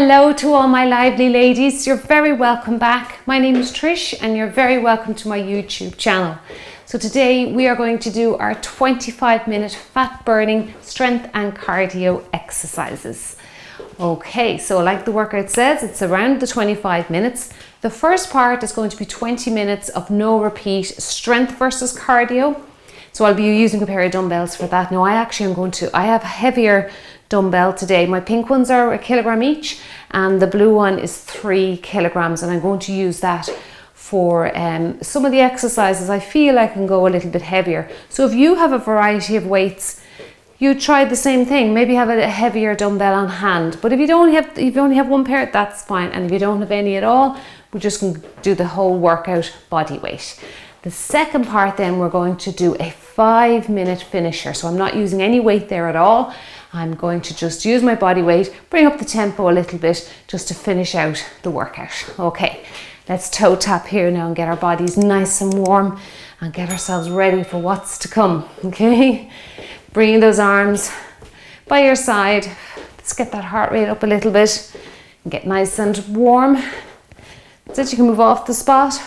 Hello to all my lively ladies. You're very welcome back. My name is Trish and you're very welcome to my YouTube channel. So today we are going to do our 25-minute fat burning strength and cardio exercises. Okay, so like the workout says, it's around the 25 minutes. The first part is going to be 20 minutes of no repeat strength versus cardio. So I'll be using a pair of dumbbells for that. Now I have a heavier dumbbell today. My pink ones are 1 kilogram each and the blue one is 3 kilograms, and I'm going to use that for some of the exercises. I feel I can go a little bit heavier. So if you have a variety of weights, you try the same thing. Maybe have a heavier dumbbell on hand. But if you only have one pair, that's fine. And if you don't have any at all, we're just going to do the whole workout body weight. The second part then, we're going to do a 5-minute finisher. So I'm not using any weight there at all. I'm going to just use my body weight, bring up the tempo a little bit just to finish out the workout. Okay, let's toe tap here now and get our bodies nice and warm and get ourselves ready for what's to come. Okay, bringing those arms by your side. Let's get that heart rate up a little bit and get nice and warm. So that you can move off the spot.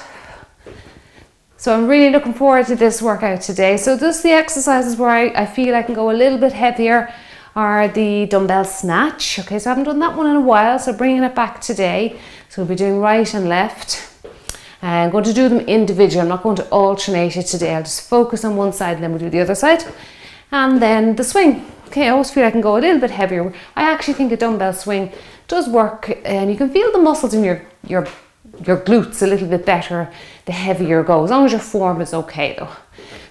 So I'm really looking forward to this workout today. So just the exercises where I feel I can go a little bit heavier are the dumbbell snatch. Okay, so I haven't done that one in a while, so bringing it back today. So we'll be doing right and left. I'm going to do them individually. I'm not going to alternate it today. I'll just focus on one side and then we'll do the other side. And then the swing. Okay, I always feel I can go a little bit heavier. I actually think a dumbbell swing does work, and you can feel the muscles in your glutes a little bit better the heavier you go, as long as your form is okay though.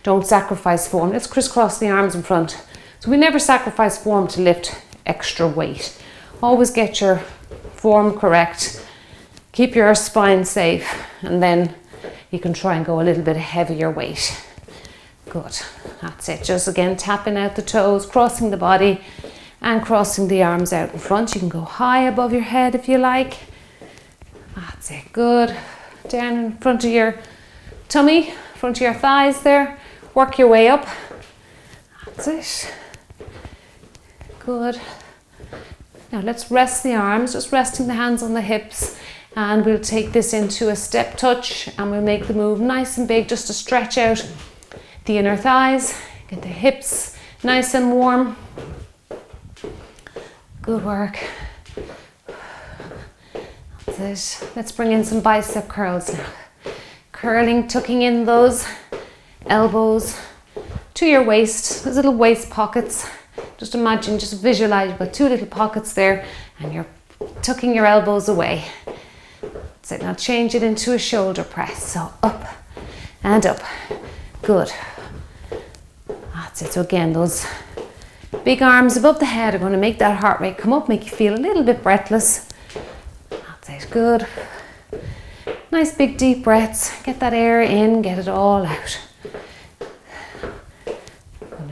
Don't sacrifice form. Let's crisscross the arms in front. So we never sacrifice form to lift extra weight. Always get your form correct, keep your spine safe, and then you can try and go a little bit heavier weight. Good, that's it. Just again tapping out the toes, crossing the body and crossing the arms out in front. You can go high above your head if you like. That's it, good. Down in front of your tummy, front of your thighs there. Work your way up. That's it. Good. Now let's rest the arms, just resting the hands on the hips, and we'll take this into a step touch and we'll make the move nice and big just to stretch out the inner thighs, get the hips nice and warm. Good work. That's it. Let's bring in some bicep curls now. Curling, tucking in those elbows to your waist. Those little waist pockets. Just imagine, just visualize you've got 2 little pockets there and you're tucking your elbows away. That's it. Now change it into a shoulder press. So up and up. Good. That's it. So again, those big arms above the head are going to make that heart rate come up, make you feel a little bit breathless. That's it. Good. Nice big deep breaths. Get that air in, get it all out.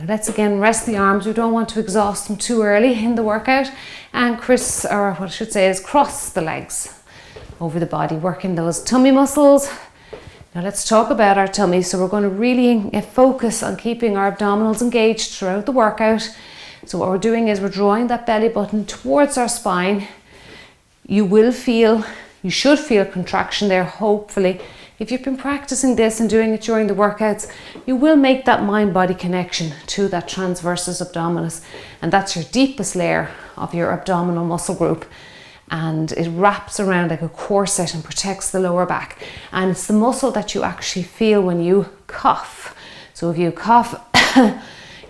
Let's again rest the arms. We don't want to exhaust them too early in the workout. And cross the legs over the body, working those tummy muscles. Now let's talk about our tummy. So we're going to really focus on keeping our abdominals engaged throughout the workout. So what we're doing is we're drawing that belly button towards our spine. You should feel contraction there, hopefully. If you've been practicing this and doing it during the workouts, you will make that mind-body connection to that transversus abdominis. And that's your deepest layer of your abdominal muscle group. And it wraps around like a corset and protects the lower back. And it's the muscle that you actually feel when you cough. So if you cough,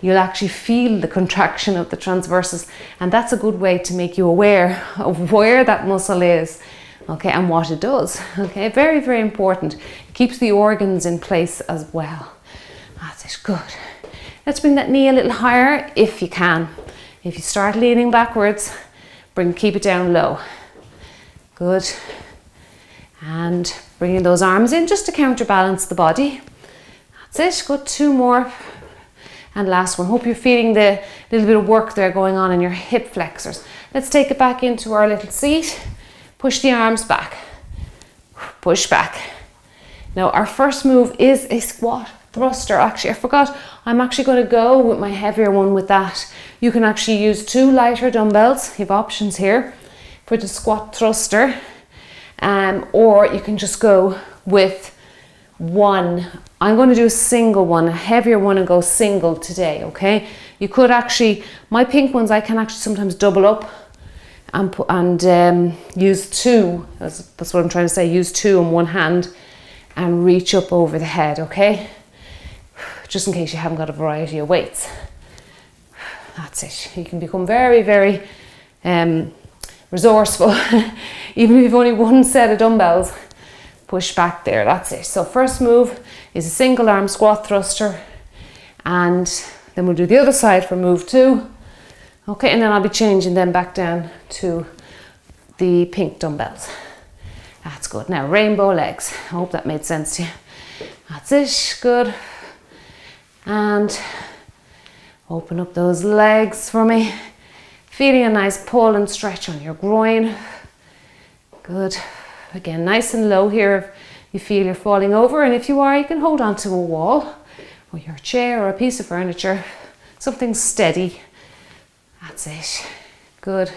you'll actually feel the contraction of the transversus. And that's a good way to make you aware of where that muscle is. Okay, and what it does. Okay, very, very important. It keeps the organs in place as well. That's it, good. Let's bring that knee a little higher if you can. If you start leaning backwards, keep it down low. Good. And bringing those arms in just to counterbalance the body. That's it, good, 2 more. And last one. Hope you're feeling the little bit of work there going on in your hip flexors. Let's take it back into our little seat. Push the arms back, push back. Now our first move is a squat thruster. Actually, I forgot, I'm actually going to go with my heavier one with that. You can actually use 2 lighter dumbbells, you have options here. for the squat thruster, or you can just go with one. I'm going to do a single one, a heavier one, and go single today, okay? You could actually, my pink ones, I can actually sometimes double up and use two, that's what I'm trying to say, use two in one hand and reach up over the head, okay? Just in case you haven't got a variety of weights. That's it. You can become very, very resourceful. Even if you've only one set of dumbbells, push back there, that's it. So first move is a single arm squat thruster, and then we'll do the other side for move 2. Okay, and then I'll be changing them back down to the pink dumbbells. That's good. Now rainbow legs. I hope that made sense to you. That's it, good. And open up those legs for me. Feeling a nice pull and stretch on your groin. Good. Again, nice and low here if you feel you're falling over, and if you are, you can hold on to a wall or your chair or a piece of furniture. Something steady. That's it. Good.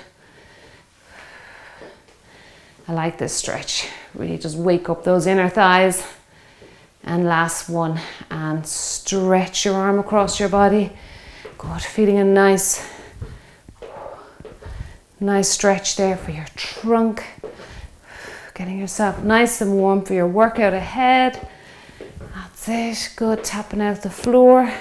I like this stretch. Really just wake up those inner thighs. And last one, and stretch your arm across your body. Good, feeling a nice stretch there for your trunk. Getting yourself nice and warm for your workout ahead. That's it, good, tapping out the floor.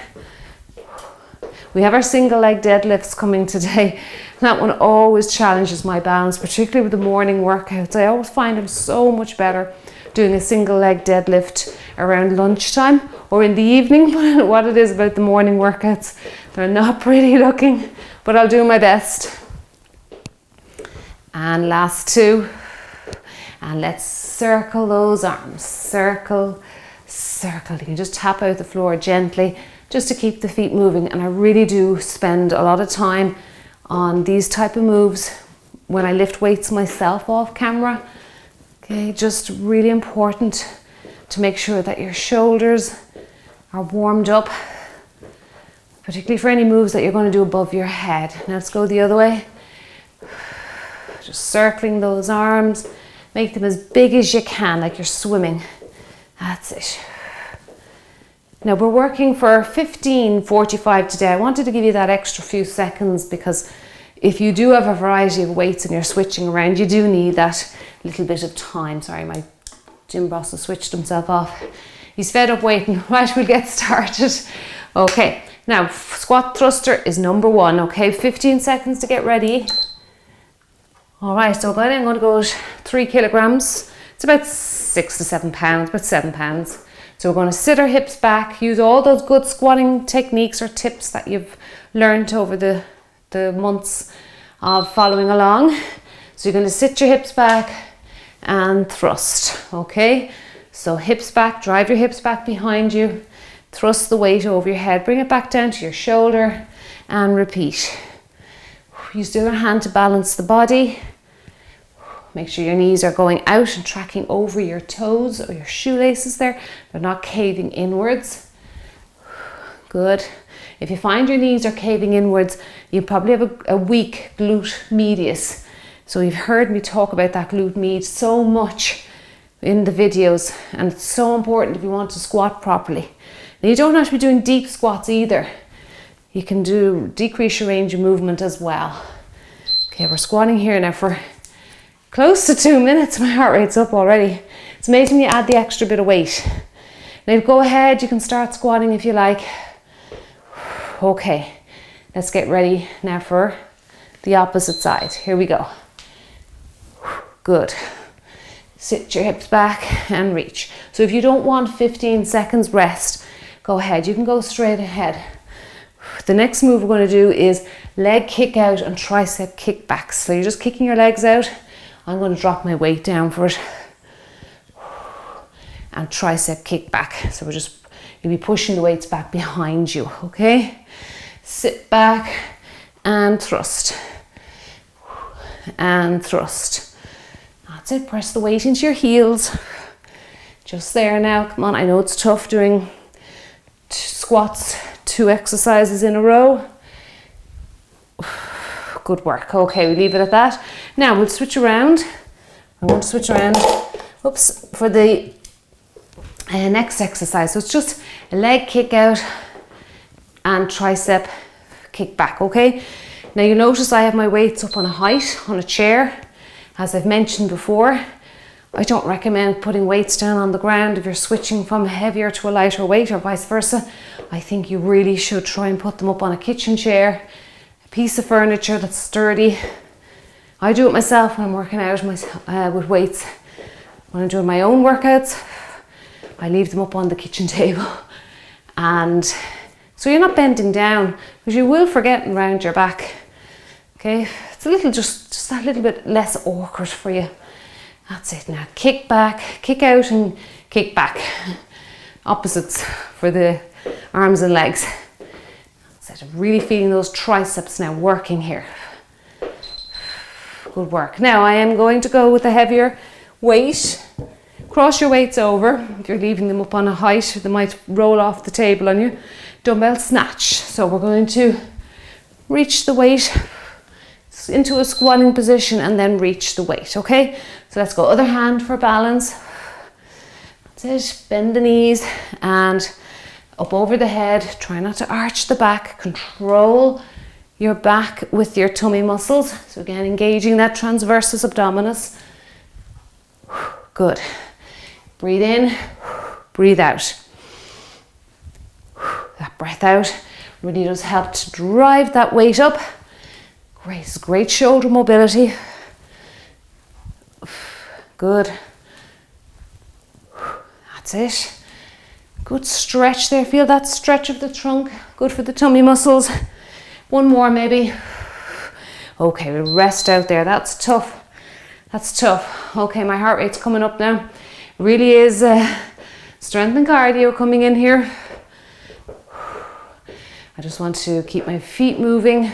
We have our single leg deadlifts coming today. That one always challenges my balance, particularly with the morning workouts. I always find I'm so much better doing a single leg deadlift around lunchtime or in the evening. But what it is about the morning workouts, they're not pretty looking, but I'll do my best. And last 2. And let's circle those arms. Circle, circle. You can just tap out the floor gently just to keep the feet moving. And I really do spend a lot of time on these type of moves when I lift weights myself off camera. Okay, just really important to make sure that your shoulders are warmed up, particularly for any moves that you're going to do above your head. Now let's go the other way. Just circling those arms. Make them as big as you can, like you're swimming. That's it. Now we're working for 15:45 today. I wanted to give you that extra few seconds because if you do have a variety of weights and you're switching around, you do need that little bit of time. Sorry, my gym boss has switched himself off. He's fed up waiting. Right, we'll get started. Okay, now squat thruster is number 1. Okay, 15 seconds to get ready. All right, so I'm going to go 3 kilograms. It's about 6 to 7 pounds, about 7 pounds. So we're going to sit our hips back, use all those good squatting techniques or tips that you've learned over the months of following along. So you're going to sit your hips back and thrust, okay? So hips back, drive your hips back behind you, thrust the weight over your head, bring it back down to your shoulder and repeat. Use the other hand to balance the body. Make sure your knees are going out and tracking over your toes or your shoelaces there. They're not caving inwards. Good. If you find your knees are caving inwards, you probably have a weak glute medius. So you've heard me talk about that glute med so much in the videos, and it's so important if you want to squat properly. Now you don't have to be doing deep squats either. You can decrease your range of movement as well. Okay, we're squatting here now for close to 2 minutes. My heart rate's up already. It's amazing you add the extra bit of weight. Now go ahead, you can start squatting if you like. Okay, let's get ready now for the opposite side. Here we go. Good. Sit your hips back and reach. So if you don't want 15 seconds rest, go ahead. You can go straight ahead. The next move we're going to do is leg kick out and tricep kick back. So you're just kicking your legs out. I'm going to drop my weight down for it. And tricep kick back. So you'll be pushing the weights back behind you, okay? Sit back and thrust. And thrust. That's it, press the weight into your heels. Just there now, come on, I know it's tough doing squats, 2 exercises in a row. Good work. Okay, we leave it at that. Now we'll switch around. I'm going to switch around, oops, for the next exercise. So it's just a leg kick out and tricep kick back, okay? Now you'll notice I have my weights up on a height, on a chair. As I've mentioned before, I don't recommend putting weights down on the ground if you're switching from a heavier to a lighter weight or vice versa. I think you really should try and put them up on a kitchen chair, a piece of furniture that's sturdy. I do it myself when I'm working out with weights. When I'm doing my own workouts, I leave them up on the kitchen table. And so you're not bending down, because you will forget around your back. Okay, it's a little, just a little bit less awkward for you. That's it. Now kick back, kick out and kick back. Opposites for the arms and legs. That's it. I'm really feeling those triceps now working here. Good work. Now I am going to go with a heavier weight. Cross your weights over. If you're leaving them up on a height, they might roll off the table on you. Dumbbell snatch. So we're going to reach the weight into a squatting position and then reach the weight, okay? So let's go other hand for balance. That's it. Bend the knees and up over the head. Try not to arch the back. Control your back with your tummy muscles. So again, engaging that transversus abdominis. Good. Breathe in, breathe out. That breath out really does help to drive that weight up. Great shoulder mobility. Good. That's it. Good stretch there. Feel that stretch of the trunk. Good for the tummy muscles. One more maybe. Okay, we'll rest out there. That's tough. That's tough. Okay, my heart rate's coming up now. Really is strength and cardio coming in here. I just want to keep my feet moving.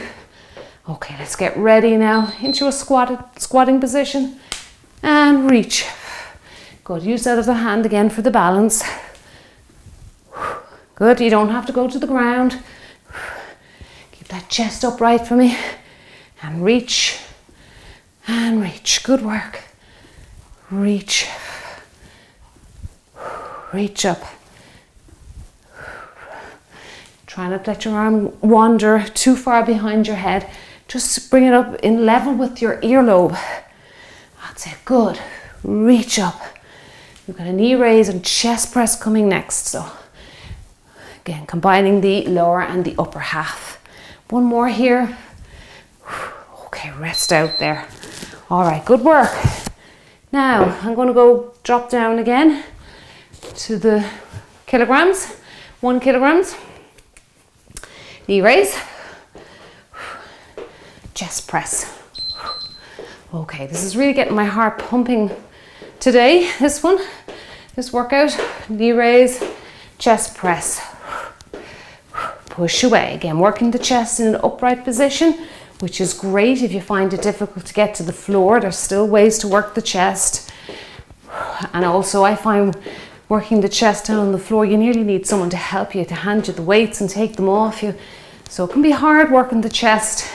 Okay, let's get ready now into a squatting position and reach. Good, use that other hand again for the balance. Good, you don't have to go to the ground. Keep that chest upright for me. And reach. And reach. Good work. Reach. Reach up. Try not to let your arm wander too far behind your head. Just bring it up in level with your earlobe. That's it. Good. Reach up. We've got a knee raise and chest press coming next. So again, combining the lower and the upper half. One more here. Okay, rest out there. All right, good work. Now I'm going to go drop down again to the kilograms. 1 kilogram. Knee raise. Chest press. Okay, this is really getting my heart pumping today, this one. This workout. Knee raise, chest press. Push away. Again, working the chest in an upright position, which is great if you find it difficult to get to the floor. There's still ways to work the chest. And also I find working the chest down on the floor, you nearly need someone to help you, to hand you the weights and take them off you. So it can be hard working the chest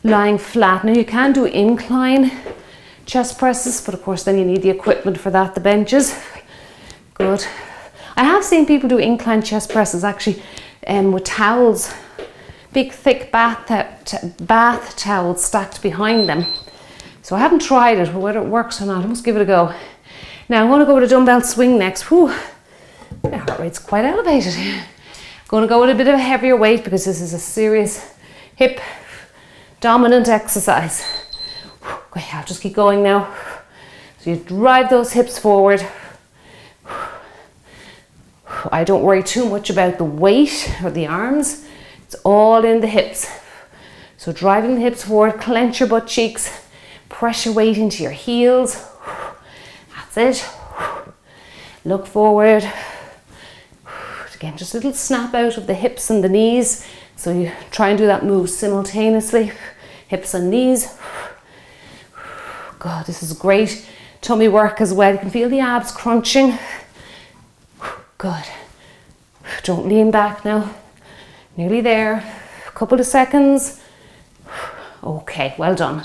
lying flat. Now you can do incline chest presses, but of course then you need the equipment for that, the benches. Good. I have seen people do incline chest presses actually with towels, big thick bath towels stacked behind them. So I haven't tried it, but whether it works or not, I must give it a go. Now I'm going to go with a dumbbell swing next. Whew, my heart rate's quite elevated. I'm going to go with a bit of a heavier weight because this is a serious hip dominant exercise. Okay, I'll just keep going now. So you drive those hips forward. I don't worry too much about the weight or the arms. It's all in the hips. So driving the hips forward, clench your butt cheeks, press your weight into your heels. That's it. Look forward. Again, just a little snap out of the hips and the knees. So you try and do that move simultaneously. Hips and knees. God, this is great tummy work as well. You can feel the abs crunching. Good. Don't lean back now. Nearly there. A couple of seconds. Okay, well done.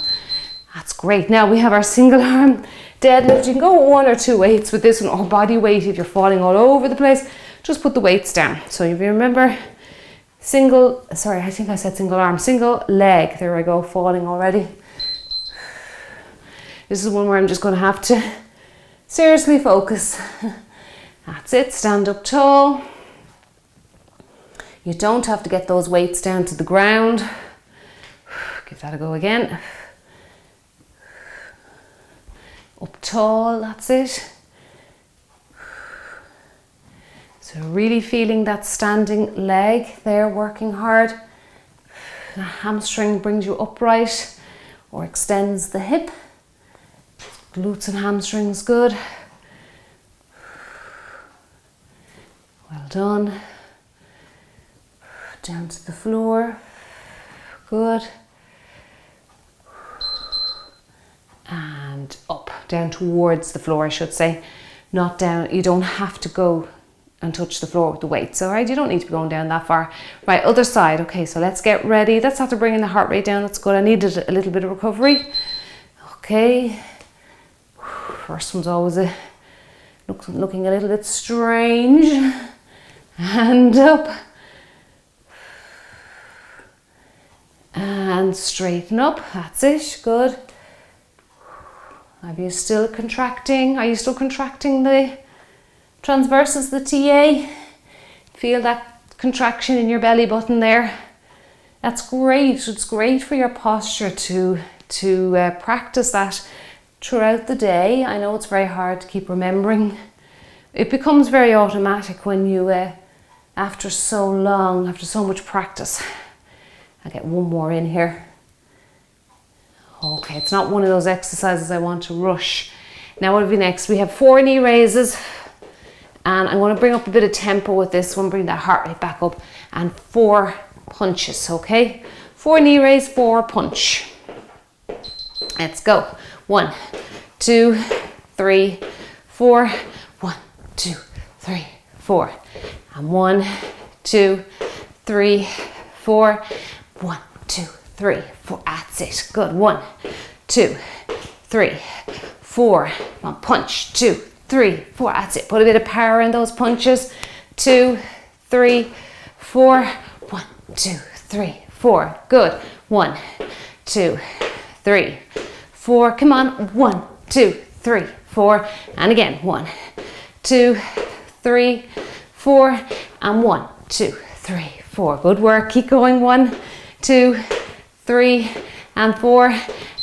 That's great. Now we have our single arm deadlift. You can go 1 or 2 weights with this one, or body weight if you're falling all over the place. Just put the weights down. So if you remember, single leg. There I go, falling already. This is one where I'm just going to have to seriously focus. That's it, stand up tall. You don't have to get those weights down to the ground. Give that a go again. Up tall, that's it. So really feeling that standing leg there, working hard. The hamstring brings you upright or extends the hip. Glutes and hamstrings, good. Well done. Down to the floor, good. And up, down towards the floor, I should say. Not down, you don't have to go and touch the floor with the weights, all right? You don't need to be going down that far. Right, other side. Okay, so let's get ready. That's after bringing the heart rate down. That's good. I needed a little bit of recovery. Okay. First one's always looking a little bit strange. Hand up. And straighten up. That's it. Good. Are you still contracting? Are you still contracting the transversus, the TA? Feel that contraction in your belly button there. That's great. It's great for your posture to practice that throughout the day. I know it's very hard to keep remembering. It becomes very automatic when you, after so much practice. I'll get one more in here. Okay, it's not one of those exercises I want to rush. Now what will be next? We have 4 knee raises. And I'm going to bring up a bit of tempo with this one, bring that heart rate back up, and 4 punches, okay? 4 knee raise, 4 punch. Let's go. 1, 2, 3, 4. 1, 2, 3, 4. And 1, 2, 3, 4. 1, 2, 3, 4. That's it. Good. 1, 2, 3, 4. One punch. 2, 3, 4. That's it. Put a bit of power in those punches. 2, 3, 4. 1, 2, 3, 4. Good. 1, 2, 3, 4. Come on. 1, 2, 3, 4. And again. 1, 2, 3, 4. And 1, 2, 3, 4. Good work. Keep going. 1, 2, 3, and 4.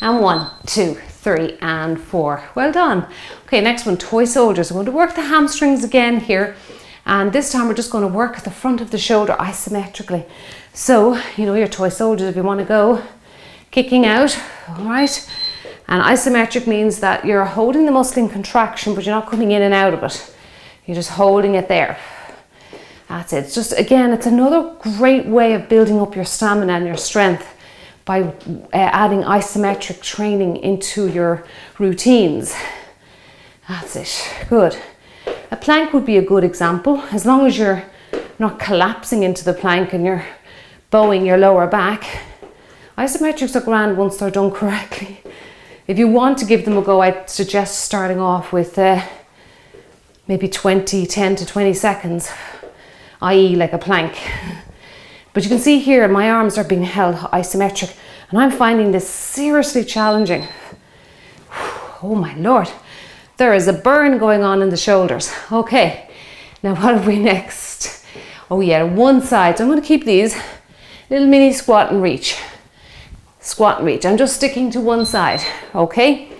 And 1, 2, 3, and 4. Well done. Okay, next one, toy soldiers. We're going to work the hamstrings again here. And this time we're just going to work the front of the shoulder isometrically. So, you know, your toy soldiers, if you want to go kicking out, all right? And isometric means that you're holding the muscle in contraction, but you're not coming in and out of it. You're just holding it there. That's it. It's just, again, it's another great way of building up your stamina and your strength by adding isometric training into your routines. That's it. Good. A plank would be a good example, as long as you're not collapsing into the plank and you're bowing your lower back. Isometrics are grand once they're done correctly. If you want to give them a go, I'd suggest starting off with maybe 10 to 20 seconds, i.e. like a plank. But you can see here my arms are being held isometric and I'm finding this seriously challenging. Oh my Lord, there is a burn going on in the shoulders. Okay, now what have we next? Oh yeah, one side. So I'm going to keep these. Little mini squat and reach. Squat and reach. I'm just sticking to one side, okay?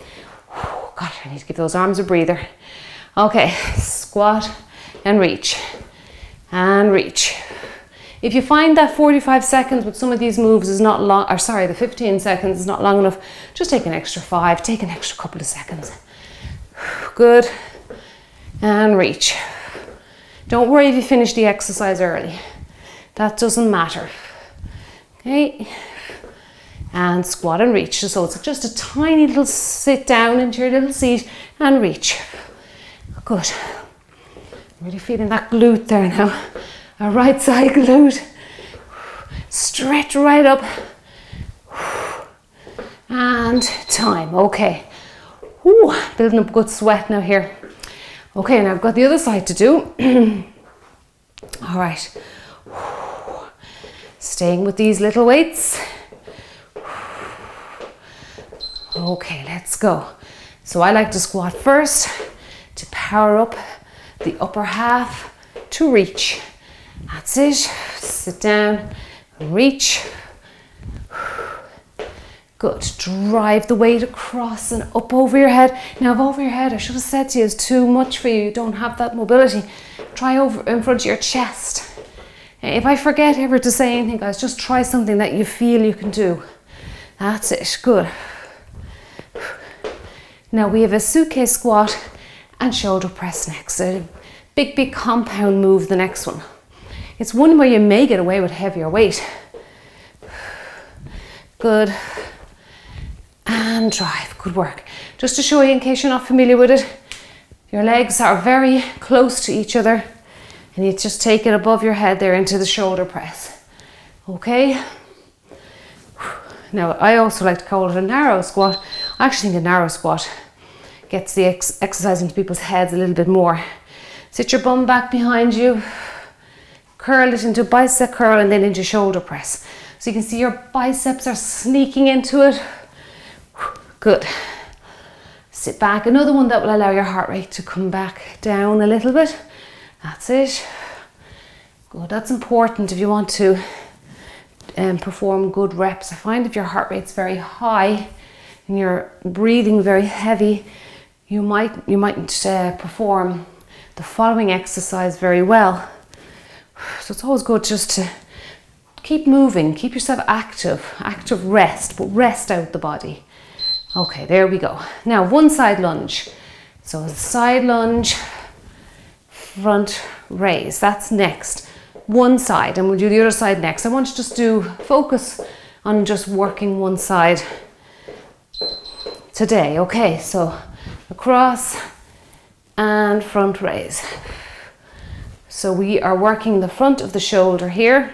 God, I need to give those arms a breather. Okay, squat and reach. And reach. If you find that 45 seconds with some of these moves is not long, or sorry, the 15 seconds is not long enough, just take an extra 5, take an extra couple of seconds. Good. And reach. Don't worry if you finish the exercise early. That doesn't matter. Okay. And squat and reach. So it's just a tiny little sit down into your little seat and reach. Good. Really feeling that glute there now. Our right side glute. Stretch right up. And time. Okay. Ooh, building up good sweat now here. Okay, now I've got the other side to do. All right. Staying with these little weights. Okay, let's go. So I like to squat first to power up the upper half to reach. That's it. Sit down, reach. Good. Drive the weight across and up over your head. Now, if over your head, I should have said to you, is too much for you. You don't have that mobility. Try over in front of your chest. If I forget ever to say anything, guys, just try something that you feel you can do. That's it. Good. Now we have a suitcase squat and shoulder press next. A big compound move, the next one. It's one where you may get away with heavier weight. Good. And drive. Good work. Just to show you, in case you're not familiar with it, your legs are very close to each other and you just take it above your head there into the shoulder press. Okay. Now, I also like to call it a narrow squat. I actually think a narrow squat gets the exercise into people's heads a little bit more. Sit your bum back behind you, curl it into bicep curl and then into shoulder press. So you can see your biceps are sneaking into it. Good. Sit back. Another one that will allow your heart rate to come back down a little bit. That's it. Good. That's important if you want to perform good reps. I find if your heart rate's very high and you're breathing very heavy, you mightn't perform the following exercise very well. So it's always good just to keep moving, keep yourself active rest, but rest out the body. Okay, there we go. Now one side lunge. So a side lunge, front raise, that's next. One side, and we'll do the other side next. I want you to just focus on just working one side today. Okay, so across and front raise. So we are working the front of the shoulder here.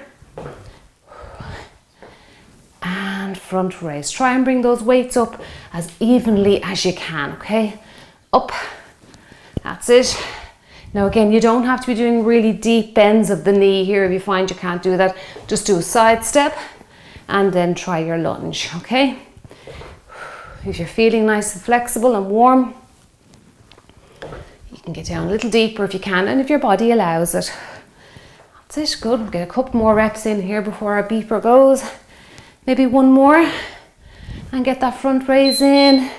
And front raise. Try and bring those weights up as evenly as you can, okay? Up. That's it. Now again, you don't have to be doing really deep bends of the knee here if you find you can't do that. Just do a side step and then try your lunge, okay? If you're feeling nice and flexible and warm, you can get down a little deeper if you can and if your body allows it. That's it, good. We'll get a couple more reps in here before our beeper goes. Maybe one more and get that front raise in.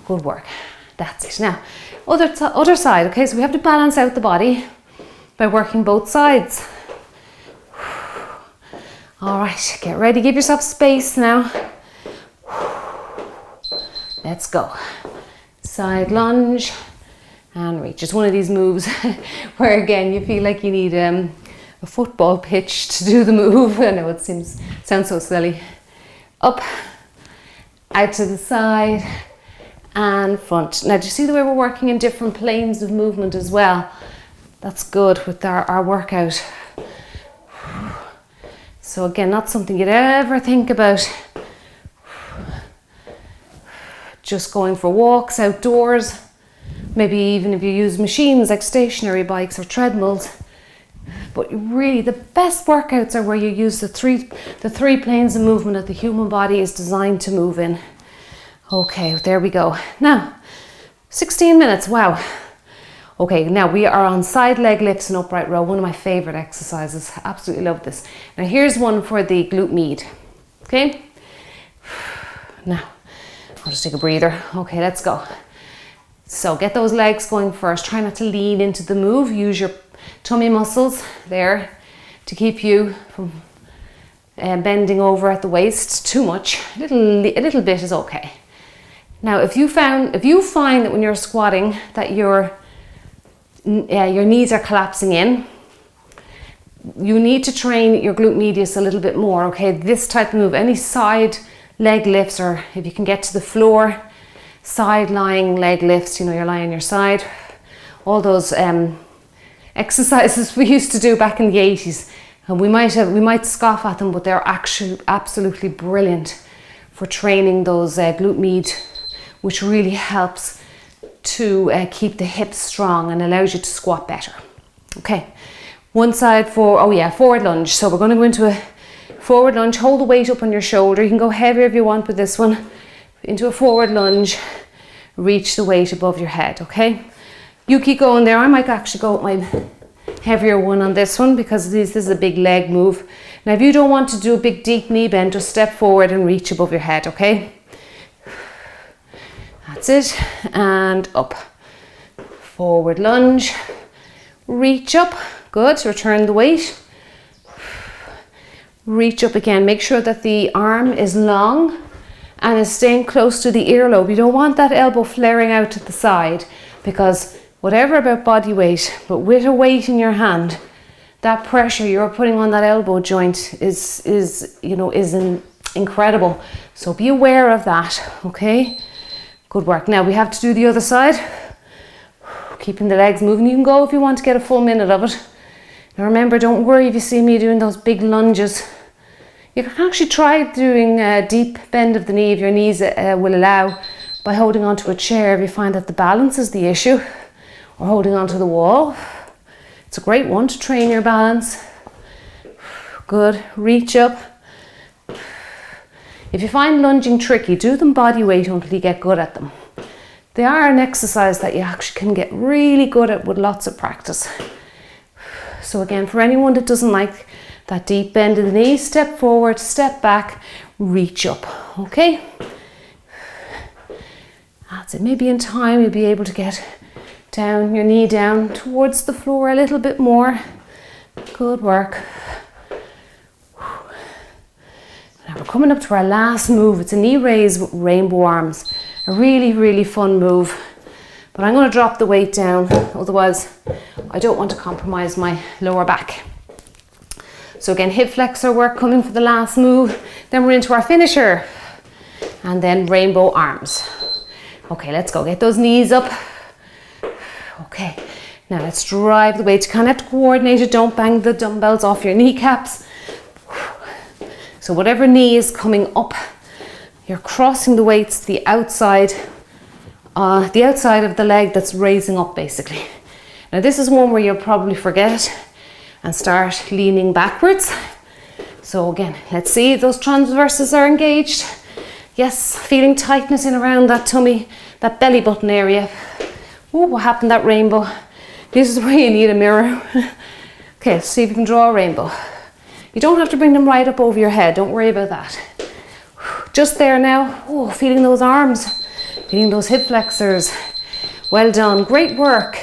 Good work. That's it. Now, other side, okay? So we have to balance out the body by working both sides. All right, get ready. Give yourself space now. Let's go. Side lunge and reach. It's one of these moves where, again, you feel like you need a football pitch to do the move. I know it sounds so silly. Up, out to the side, and front. Now, do you see the way we're working in different planes of movement as well? That's good with our workout. So again, not something you'd ever think about. Just going for walks outdoors. Maybe even if you use machines like stationary bikes or treadmills. But really, the best workouts are where you use the three planes of movement that the human body is designed to move in. Okay, there we go. Now, 16 minutes, wow. Okay, now we are on side leg lifts and upright row, one of my favorite exercises. I absolutely love this. Now here's one for the glute med, okay? Now, I'll just take a breather. Okay, let's go. So get those legs going first. Try not to lean into the move. Use your tummy muscles there to keep you from bending over at the waist too much. A little bit is okay. Now, if you find that when you're squatting that your knees are collapsing in, you need to train your glute medius a little bit more. Okay, this type of move, any side leg lifts, or if you can get to the floor, side lying leg lifts. You know, you're lying on your side. All those exercises we used to do back in the 80s, and we might scoff at them, but they're actually absolutely brilliant for training those glute med, which really helps to keep the hips strong and allows you to squat better. Okay, one side forward lunge. So we're going to go into a forward lunge. Hold the weight up on your shoulder. You can go heavier if you want with this one. Into a forward lunge. Reach the weight above your head, okay? You keep going there. I might actually go with my heavier one on this one because this is a big leg move. Now if you don't want to do a big deep knee bend, just step forward and reach above your head, okay? That's it. And up. Forward lunge. Reach up. Good. Return the weight. Reach up again. Make sure that the arm is long and is staying close to the earlobe. You don't want that elbow flaring out to the side, because whatever about body weight, but with a weight in your hand, that pressure you're putting on that elbow joint is incredible. So be aware of that, okay? Good work. Now we have to do the other side. Keeping the legs moving. You can go if you want to get a full minute of it. Now remember, don't worry if you see me doing those big lunges. You can actually try doing a deep bend of the knee if your knees will allow, by holding onto a chair if you find that the balance is the issue, or holding onto the wall. It's a great one to train your balance. Good. Reach up. If you find lunging tricky, do them body weight until you get good at them. They are an exercise that you actually can get really good at with lots of practice. So again, for anyone that doesn't like that deep bend of the knee, step forward, step back, reach up, okay? That's it. Maybe in time you'll be able to get down, your knee down towards the floor a little bit more. Good work. Now we're coming up to our last move. It's a knee raise with rainbow arms. A really, really fun move. But I'm going to drop the weight down, otherwise I don't want to compromise my lower back. So again, hip flexor work coming for the last move. Then we're into our finisher. And then rainbow arms. Okay, let's go. Get those knees up. Okay, now let's drive the weight. You kind of have to coordinate it. Don't bang the dumbbells off your kneecaps. So whatever knee is coming up, you're crossing the weights the outside of the leg that's raising up, basically. Now this is one where you'll probably forget and start leaning backwards. So again, let's see if those transverses are engaged. Yes, feeling tightness in around that tummy, that belly button area. Oh, what happened, that rainbow? This is where you need a mirror. Okay, let's see if you can draw a rainbow. You don't have to bring them right up over your head, don't worry about that. Just there now. Oh, feeling those arms, feeling those hip flexors. Well done, great work.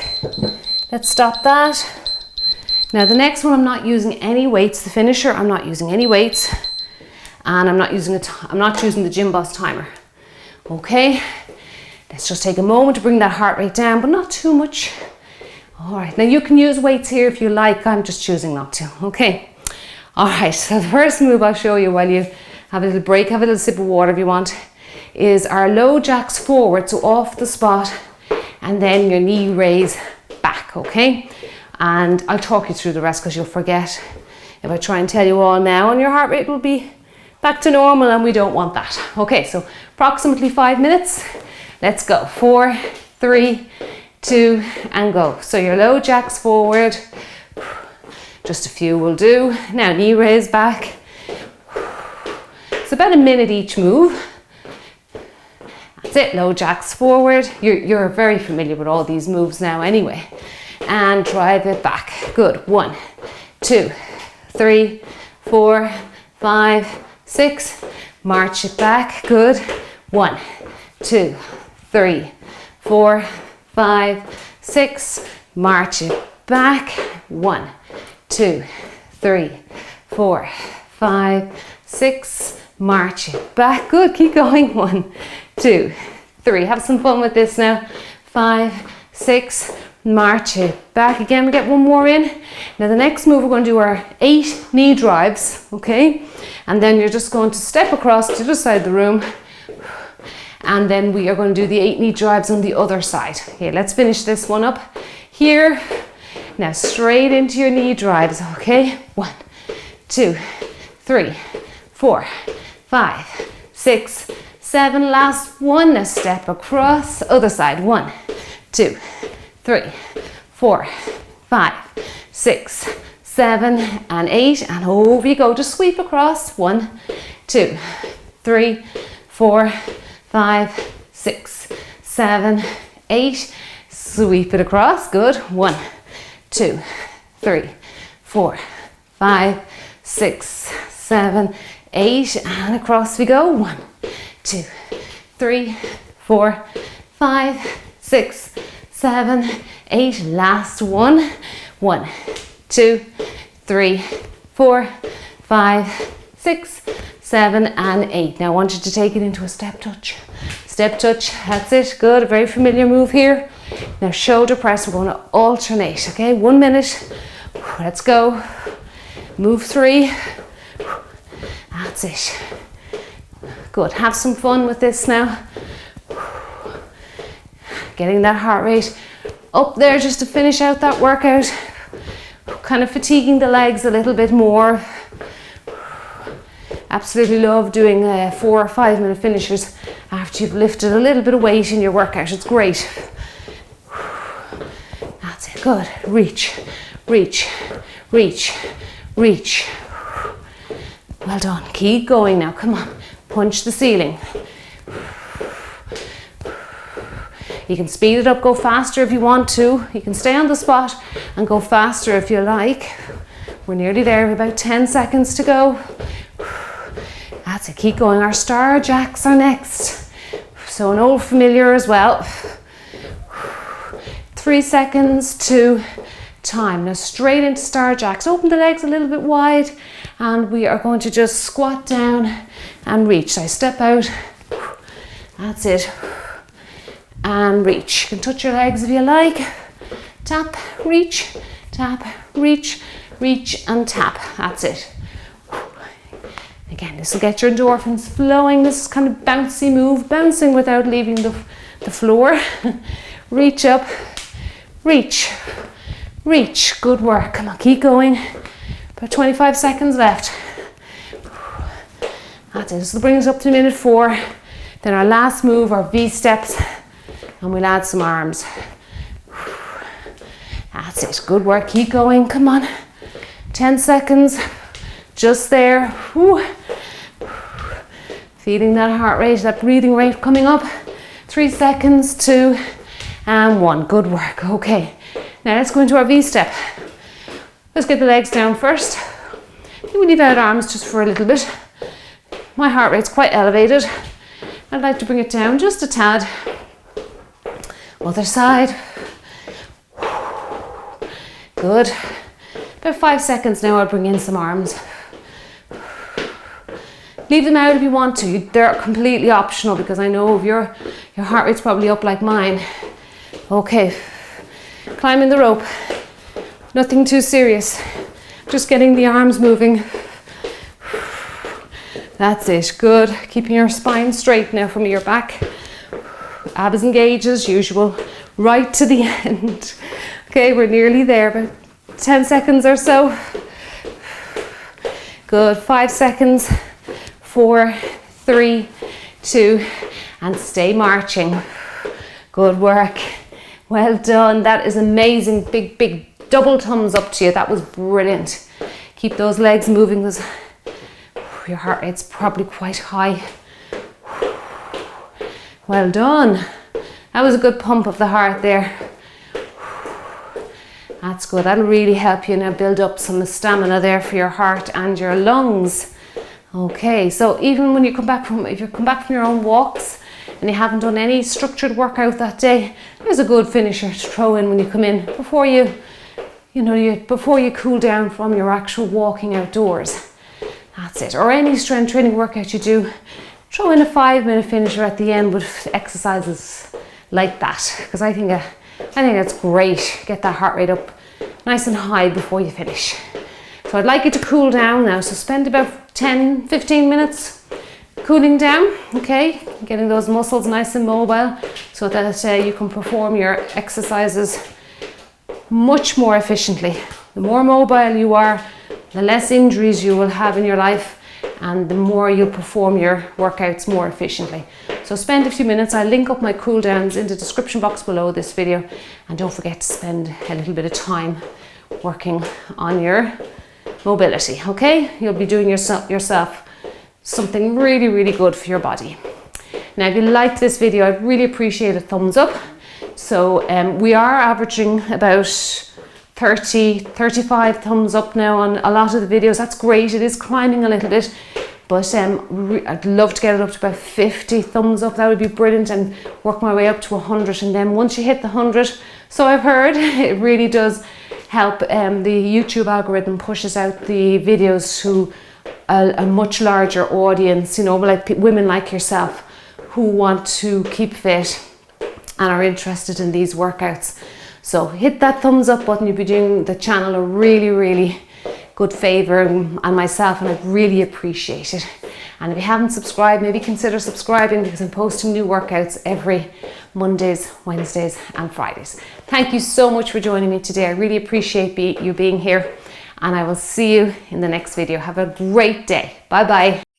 Let's stop that. Now the next one, I'm not using any weights. The finisher, I'm not using any weights, and I'm not using the Gym Boss timer. Okay, let's just take a moment to bring that heart rate down, but not too much. All right, now you can use weights here if you like. I'm just choosing not to. Okay. All right, so the first move I'll show you while you have a little break, have a little sip of water if you want, is our low jacks forward, so off the spot, and then your knee raise back, okay? And I'll talk you through the rest because you'll forget if I try and tell you all now, and your heart rate will be back to normal, and we don't want that. Okay, so approximately 5 minutes. Let's go. 4, 3, 2, and go. So your low jacks forward. Just a few will do. Now knee raise back. It's about a minute each move. That's it, low jacks forward. You're very familiar with all these moves now anyway. And drive it back. Good. 1, 2, 3, 4, 5, 6. March it back. Good. 1, 2, 3, 4, 5, 6. March it back. 1, 2, 3, 4, 5, 6. March it back. Good. Keep going. 1, 2, 3. Have some fun with this now. 5, 6. March it back. Again, we get one more in. Now the next move, we're going to do our 8 knee drives. Okay. And then you're just going to step across to the other side of the room. And then we are going to do the 8 knee drives on the other side. Okay, let's finish this one up here. Now straight into your knee drives, okay? 1, 2, 3, 4, 5, 6, 7, last one. Now step across, other side. 1, 2, 3, 4, 5, 6, 7, and 8, and over you go. Just sweep across. 1, 2, 3, 4, 5, 6, 7, 8. Sweep it across. Good. 1, 2, 3, 4, 5, 6, 7, 8, and across we go. 1, 2, 3, 4, 5, 6, 7, 8. Last one. 1, 2, 3, 4, 5, 6, 7, and 8. Now I want you to take it into a step touch. Step touch, that's it. Good, a very familiar move here. Now shoulder press, we're going to alternate, okay? 1 minute. Let's go. Move 3. That's it. Good, have some fun with this now. Getting that heart rate up there just to finish out that workout. Kind of fatiguing the legs a little bit more. Absolutely love doing 4 or 5 minute finishers after you've lifted a little bit of weight in your workout. It's great. That's it, good. Reach, reach, reach, reach. Well done, keep going now, come on. Punch the ceiling. You can speed it up, go faster if you want to. You can stay on the spot and go faster if you like. We're nearly there, about 10 seconds to go. That's it, keep going. Our star jacks are next. So an old familiar as well. 3 seconds to time. Now straight into star jacks. Open the legs a little bit wide and we are going to just squat down and reach. So I step out. That's it. And reach. You can touch your legs if you like. Tap, reach, reach, and tap. That's it. Again, this will get your endorphins flowing. This is kind of bouncy move, bouncing without leaving the floor. Reach up, reach, reach. Good work. Come on, keep going. About 25 seconds left. That's it. This will bring us up to minute 4. Then our last move, our V steps. And we'll add some arms. That's it, good work, keep going, come on. 10 seconds, just there. Feeling that heart rate, that breathing rate coming up. 3 seconds, 2, and 1, good work, okay. Now let's go into our V step. Let's get the legs down first. We leave out arms just for a little bit. My heart rate's quite elevated. I'd like to bring it down just a tad. Other side. Good. About 5 seconds now, I'll bring in some arms. Leave them out if you want to. They're completely optional because I know if your heart rate's probably up like mine. Okay. Climbing the rope. Nothing too serious. Just getting the arms moving. That's it. Good. Keeping your spine straight now from your back. Abs engaged as usual, right to the end. Okay, we're nearly there, about 10 seconds or so. Good, 5 seconds, 4, 3, 2, and stay marching. Good work, well done. That is amazing. Big double thumbs up to you. That was brilliant. Keep those legs moving because your heart rate's probably quite high. Well done. That was a good pump of the heart there. That's good. That'll really help you now build up some stamina there for your heart and your lungs. Okay, so even when you come back from, if you come back from your own walks and you haven't done any structured workout that day, there's a good finisher to throw in when you come in before before you cool down from your actual walking outdoors. That's it. Or any strength training workout you do. Throw in a 5-minute finisher at the end with exercises like that, because I think that's great. Get that heart rate up nice and high before you finish. So I'd like you to cool down now. So spend about 10-15 minutes cooling down, okay? Getting those muscles nice and mobile so that you can perform your exercises much more efficiently. The more mobile you are, the less injuries you will have in your life, and the more you'll perform your workouts more efficiently. So spend a few minutes. I'll link up my cool downs in the description box below this video, and don't forget to spend a little bit of time working on your mobility, okay? You'll be doing yourself something really, really good for your body. Now, if you liked this video, I'd really appreciate a thumbs up. So we are averaging about 35 thumbs up now on a lot of the videos. That's great. It is climbing a little bit, but I'd love to get it up to about 50 thumbs up. That would be brilliant, and work my way up to 100. And then once you hit the 100, so I've heard, it really does help. The YouTube algorithm pushes out the videos to a much larger audience, you know, like women like yourself who want to keep fit and are interested in these workouts. So hit that thumbs up button. You'll be doing the channel a really, really good favor, and myself, and I'd really appreciate it. And if you haven't subscribed, maybe consider subscribing, because I'm posting new workouts every Mondays, Wednesdays and Fridays. Thank you so much for joining me today. I really appreciate you being here, and I will see you in the next video. Have a great day. Bye bye.